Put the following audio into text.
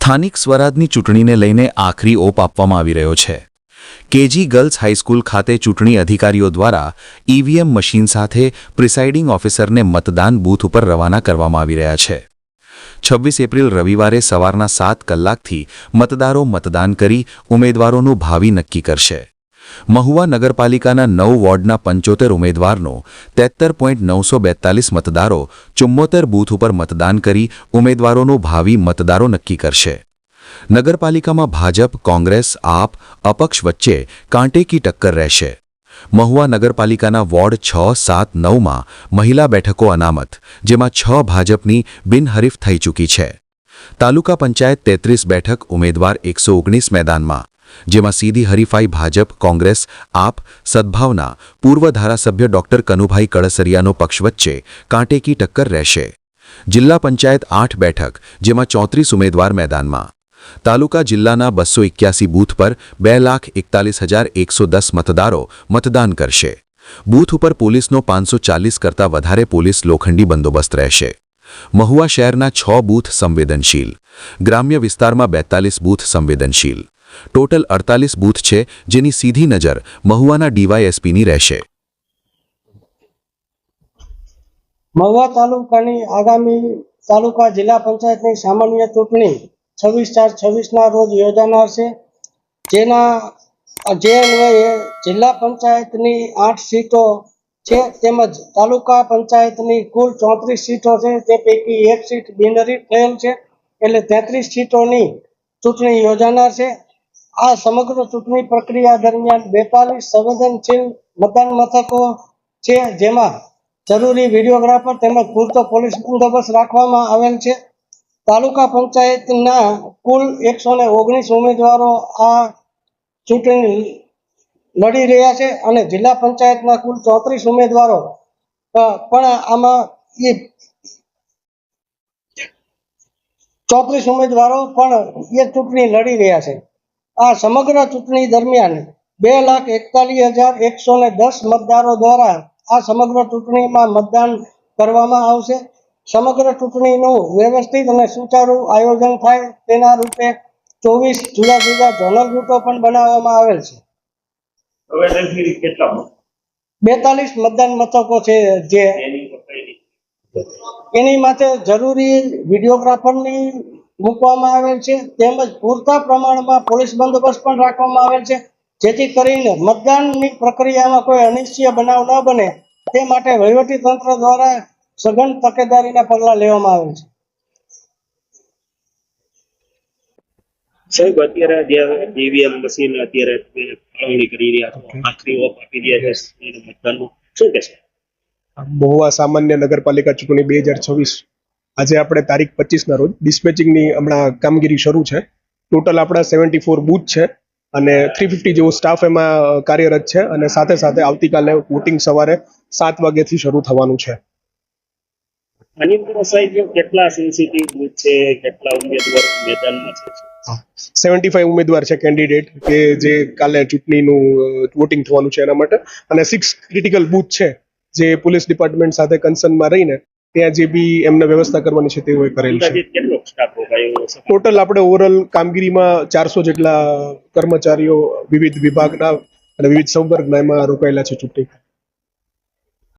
સ્થાનિક સ્વરાજની ચૂંટણીને લઈને આખરી ઓપ આપવામાં આવી રહ્યો છે। કેજી ગર્લ્સ હાઈસ્કૂલ ખાતે ચૂંટણી અધિકારીઓ દ્વારા ઈવીએમ મશીન સાથે પ્રિસાઇડિંગ ઓફિસરને મતદાન બૂથ ઉપર રવાના કરવામાં આવી રહ્યા છે। 26 એપ્રિલ રવિવારે સવારના 7 કલાકથી મતદારો મતદાન કરી ઉમેદવારોનું ભાવિ નક્કી કરશે। મહુવા નગરપાલિકાના 9 વોર્ડના 75 ઉમેદવારનો 73.942 મતદારો 74 બૂથ ઉપર મતદાન કરી ઉમેદવારોનું ભાવિ મતદારો નક્કી કરશે। નગરપાલિકામાં ભાજપ, કોંગ્રેસ, આપ, અપક્ષ વચ્ચે કાંટેકી ટક્કર રહેશે। મહુવા નગરપાલિકાના વોર્ડ 6, 7, 9માં મહિલા બેઠકો અનામત, જેમાં 6 ભાજપની બિનહરીફ થઈ ચૂકી છે। તાલુકા પંચાયત 33 બેઠક ઉમેદવાર 119 મેદાનમાં, જેમાં સીધી હરીફાઈ ભાજપ, કોંગ્રેસ, આપ, સદભાવના પૂર્વ ધારાસભ્ય ડોક્ટર કનુભાઈ કળસરિયાનો પક્ષ વચ્ચે કાંટેકી ટક્કર રહેશે। જિલ્લા પંચાયત 8 બેઠક, જેમાં 34 ઉમેદવાર મેદાનમાં। તાલુકા જિલ્લાના 281 બૂથ પર 2,41,110 મતદારો મતદાન કરશે। બૂથ ઉપર પોલીસનો 540 કરતાં વધારે પોલીસ લોખંડી બંદોબસ્ત રહેશે। મહુવા શહેરના 6 બૂથ સંવેદનશીલ, ગ્રામ્ય વિસ્તારમાં 42 બૂથ સંવેદનશીલ, ટોટલ 48 બૂથ છે, જેની સીધી નજર મહુવાના ડીવાયએસપીની રહેશે। મહુવા તાલુકાની આગામી તાલુકા જિલ્લા પંચાયતની સામાન્ય ચૂંટણી 26/4/26ના રોજ યોજાનાર છે, જે અન્વયે જિલ્લા પંચાયતની 8 સીટો છે તેમજ તાલુકા પંચાયતની કુલ 34 સીટો છે, તે પૈકી 1 સીટ બિનહરીફ થયેલ છે, એટલે 33 સીટોની ચૂંટણી યોજાનાર છે। આ સમગ્ર ચૂંટણી પ્રક્રિયા દરમિયાન 42 સંવેદનશીલ મતદાન મથકો છે, જેમાં જરૂરી વિડીયોગ્રાફર તેમજ પૂરતો પોલીસ બંદોબસ્ત રાખવામાં આવેલ છે। તાલુકા પંચાયતના કુલ 119 ઉમેદવારો આ ચૂંટણી લડી રહ્યા છે અને જિલ્લા પંચાયતના કુલ 34 ઉમેદવારો પણ આમાં 34 ઉમેદવારો પણ એ ચૂંટણી લડી રહ્યા છે। આ સમગ્ર ચૂંટણી દરમિયાન 2,41,110 મતદારો દ્વારા આ સમગ્ર ચૂંટણીમાં મતદાન કરવામાં આવશે। સમગ્ર ચૂંટણીનું વ્યવસ્થિત અને સુચારુ આયોજન થાય તેના રૂપે 24 જુદા જુદા ઝોનલ રૂટો પણ બનાવવામાં આવેલ છે। 42 મતદાન મથકો છે, જે એની માટે જરૂરી વિડીયોગ્રાફરની મૂકવામાં આવેલ છે, તેમજ પૂરતા પ્રમાણમાં પોલીસ બંદોબસ્ત પણ રાખવામાં આવેલ છે, જેથી કરીને મતદાનની પ્રક્રિયામાં કોઈ અનિચ્છનીય બનાવ ન બને તે માટે વહીવટીતંત્ર દ્વારા સઘન તકેદારીના પગલાં લેવામાં આવેલ છે। સાહેબ, અત્યારે જે ઈવીએમ મશીન અત્યારે ફાળવણી કરી રહ્યા છો, આખરી ઓપ આપી રહ્યા છે મતદાનનું, શું કહેશો? મહુવા સામાન્ય નગરપાલિકા ચૂંટણી 2026 આજે આપણે તારીખ 25ના રોજ ડિસ્પેચિંગની હમણાં કામગીરી શરૂ છે। ટોટલ આપણા 74 બૂથ છે અને 350 જેવો સ્ટાફ એમાં કાર્યરત છે અને સાથે સાથે આવતીકાલે વોટિંગ સવારે 7 વાગ્યાથી શરૂ થવાનું છે। આની અંદર સાહેબ કેટલા સેન્સિટિવ બૂથ છે, કેટલા ઉમેદવાર મેદાનમાં છે? 75 ઉમેદવાર છે કેન્ડિડેટ કે જે કાલે ચૂંટણીનું વોટિંગ થવાનું છે એના માટે, અને 6 ક્રિટિકલ બૂથ છે જે પોલીસ ડિપાર્ટમેન્ટ સાથે કન્સર્નમાં રહીને ત્યાં જે બી એમને વ્યવસ્થા કરવાની છે તેઓએ કરેલ છે। ટોટલ આપણે ઓવરઓલ કામગીરીમાં 400 જેટલા કર્મચારીઓ વિવિધ વિભાગના અને વિવિધ સંવર્ગના એમાં રોકાયેલા છે ચૂંટણી।